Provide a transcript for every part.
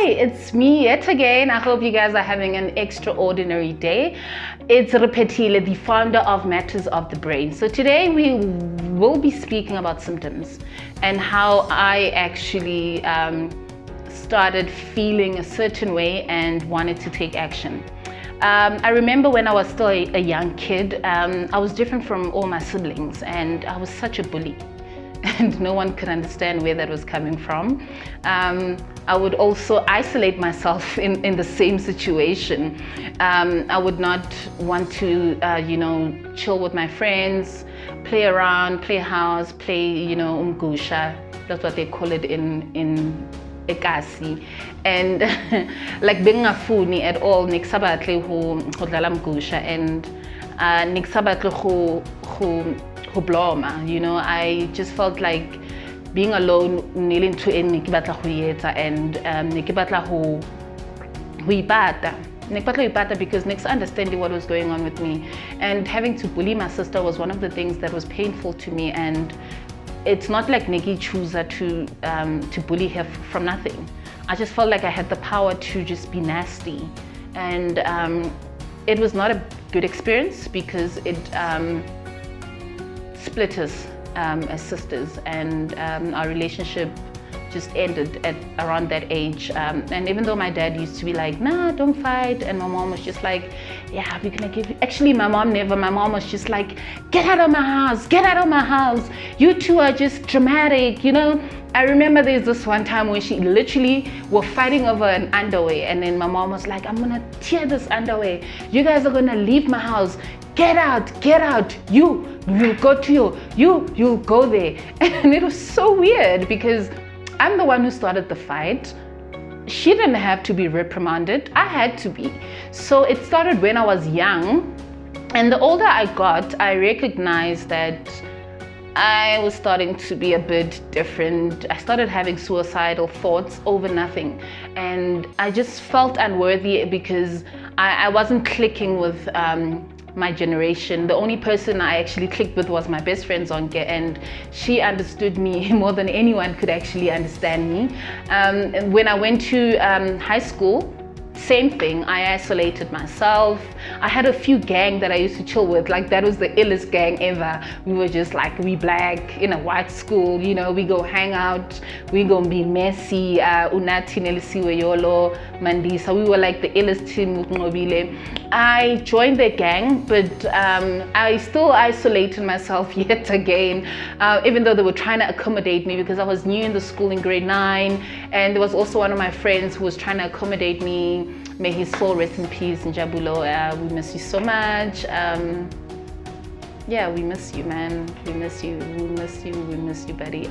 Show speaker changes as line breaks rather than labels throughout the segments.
Hi, it's me yet again. I hope you guys are having an extraordinary day. It's Repetile, the founder of Matters of the Brain. So today we will be speaking about symptoms and how I actually started feeling a certain way and wanted to take action. I remember when I was still a young kid, I was different from all my siblings and I was such a bully. And no one could understand where that was coming from. I would also isolate myself in the same situation. I would not want to, chill with my friends, play around, play house, play, umgusha. That's what they call it in Ekasi. And like being a funi at all, nik sabatle ho dlala umgusha and nik sabatle ho bloma, I just felt like being alone kneeling to and because next understanding what was going on with me, and having to bully my sister was one of the things that was painful to me. And it's not like Nikki chose her to bully her from nothing. I just felt like I had the power to just be nasty, and it was not a good experience because it split us as sisters, and our relationship just ended at around that age. And even though my dad used to be like, nah, don't fight, and my mom was just like, yeah, we're gonna give you. Actually, my mom was just like, get out of my house, get out of my house. You two are just dramatic, I remember there's this one time when she literally were fighting over an underwear, and then my mom was like, I'm gonna tear this underwear. You guys are gonna leave my house. Get out, you'll go to you'll go there. And it was so weird because I'm the one who started the fight. She didn't have to be reprimanded, I had to be. So it started when I was young, and the older I got, I recognized that I was starting to be a bit different. I started having suicidal thoughts over nothing, and I just felt unworthy because I wasn't clicking with my generation. The only person I actually clicked with was my best friend Zonke, and she understood me more than anyone could actually understand me. And when I went to high school, same thing, I isolated myself. I had a few gang that I used to chill with, like that was the illest gang ever. We were just like, we black in a white school, we go hang out, we go be messy, Unati Nelisiwe Yolo, Mandisa, we were like the illest team. I joined the gang, but I still isolated myself yet again, even though they were trying to accommodate me because I was new in the school in grade 9, and there was also one of my friends who was trying to accommodate me. May his soul rest in peace, Njabulo. We miss you so much. Yeah, we miss you, man. We miss you, buddy.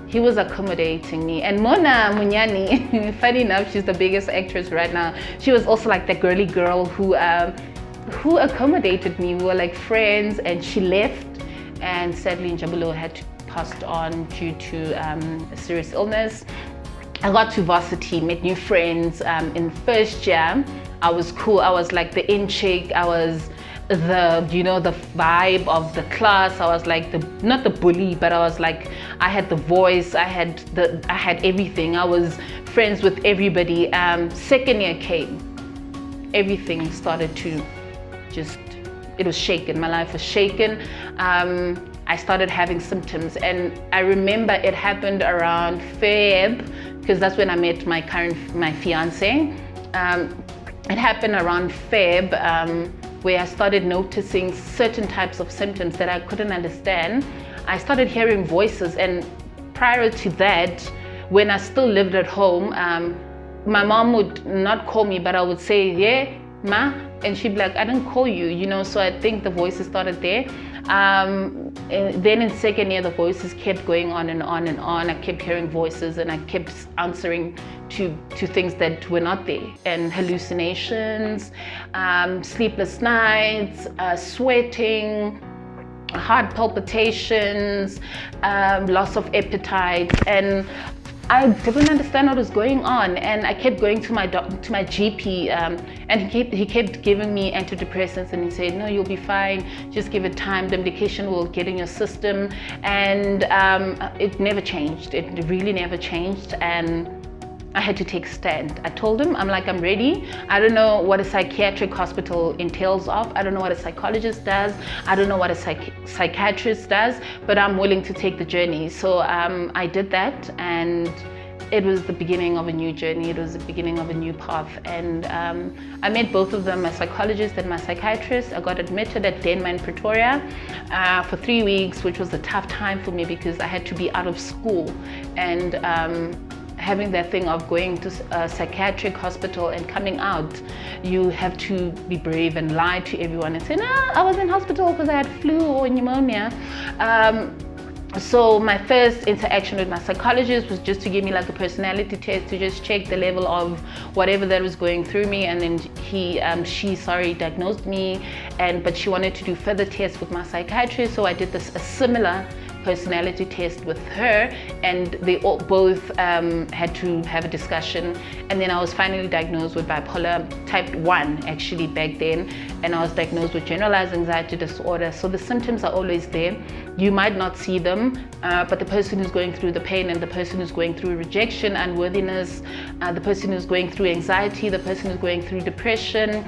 He was accommodating me. And Mona Munyani, funny enough, she's the biggest actress right now. She was also like the girly girl who accommodated me. We were like friends, and she left. And sadly, Njabulo had passed on due to a serious illness. I got to varsity, met new friends. In first year, I was cool. I was like the in chick. I was the vibe of the class. I was like not the bully, but I was like, I had the voice. I had everything. I was friends with everybody. Second year came, everything started to it was shaken. My life was shaken. I started having symptoms, and I remember it happened around Feb, because that's when I met my fiance. It happened around Feb, where I started noticing certain types of symptoms that I couldn't understand. I started hearing voices, and prior to that, when I still lived at home, my mom would not call me, but I would say, yeah, ma, and she'd be like, I didn't call you, so I think the voices started there. And then in second year, the voices kept going on and on and on. I kept hearing voices, and I kept answering to things that were not there, and hallucinations, sleepless nights, sweating, heart palpitations, loss of appetite, and I didn't understand what was going on, and I kept going to my GP, and he kept giving me antidepressants, and he said, no, you'll be fine, just give it time, the medication will get in your system. And it never changed. It really never changed. And I had to take a stand. I told him, I'm like, I'm ready. I don't know what a psychiatric hospital entails of. I don't know what a psychologist does. I don't know what a psychiatrist does, but I'm willing to take the journey. So I did that, and it was the beginning of a new journey. It was the beginning of a new path. And I met both of them, my psychologist and my psychiatrist. I got admitted at Denma in Pretoria for 3 weeks, which was a tough time for me because I had to be out of school. And having that thing of going to a psychiatric hospital and coming out, you have to be brave and lie to everyone and say, no, I was in hospital because I had flu or pneumonia. So my first interaction with my psychologist was just to give me like a personality test to just check the level of whatever that was going through me, and then she diagnosed me, but she wanted to do further tests with my psychiatrist, so I did a similar personality test with her, and they both had to have a discussion. And then I was finally diagnosed with bipolar type 1 actually back then, and I was diagnosed with generalized anxiety disorder. So the symptoms are always there. You might not see them, but the person who's going through the pain, and the person who's going through rejection, unworthiness, the person who's going through anxiety, the person who's going through depression,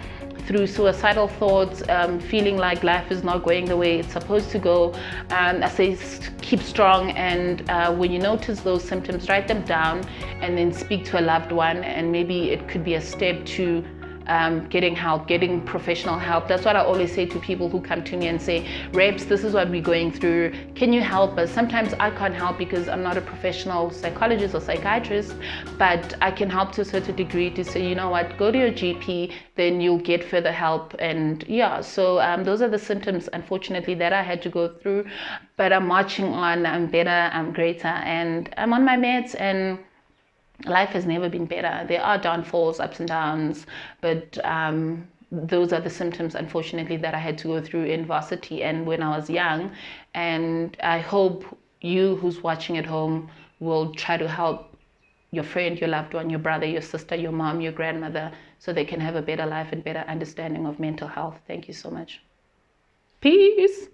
through suicidal thoughts, feeling like life is not going the way it's supposed to go. I say keep strong, and when you notice those symptoms, write them down and then speak to a loved one, and maybe it could be a step to getting help, getting professional help. That's what I always say to people who come to me and say, Rebs, this is what we're going through. Can you help us? Sometimes I can't help because I'm not a professional psychologist or psychiatrist, but I can help to a certain degree to say, you know what, go to your GP, then you'll get further help. And yeah, so those are the symptoms, unfortunately, that I had to go through. But I'm marching on, I'm better, I'm greater, and I'm on my meds, and life has never been better. There are downfalls, ups and downs, but those are the symptoms, unfortunately, that I had to go through in varsity and when I was young. And I hope you who's watching at home will try to help your friend, your loved one, your brother, your sister, your mom, your grandmother, so they can have a better life and better understanding of mental health. Thank you so much. Peace.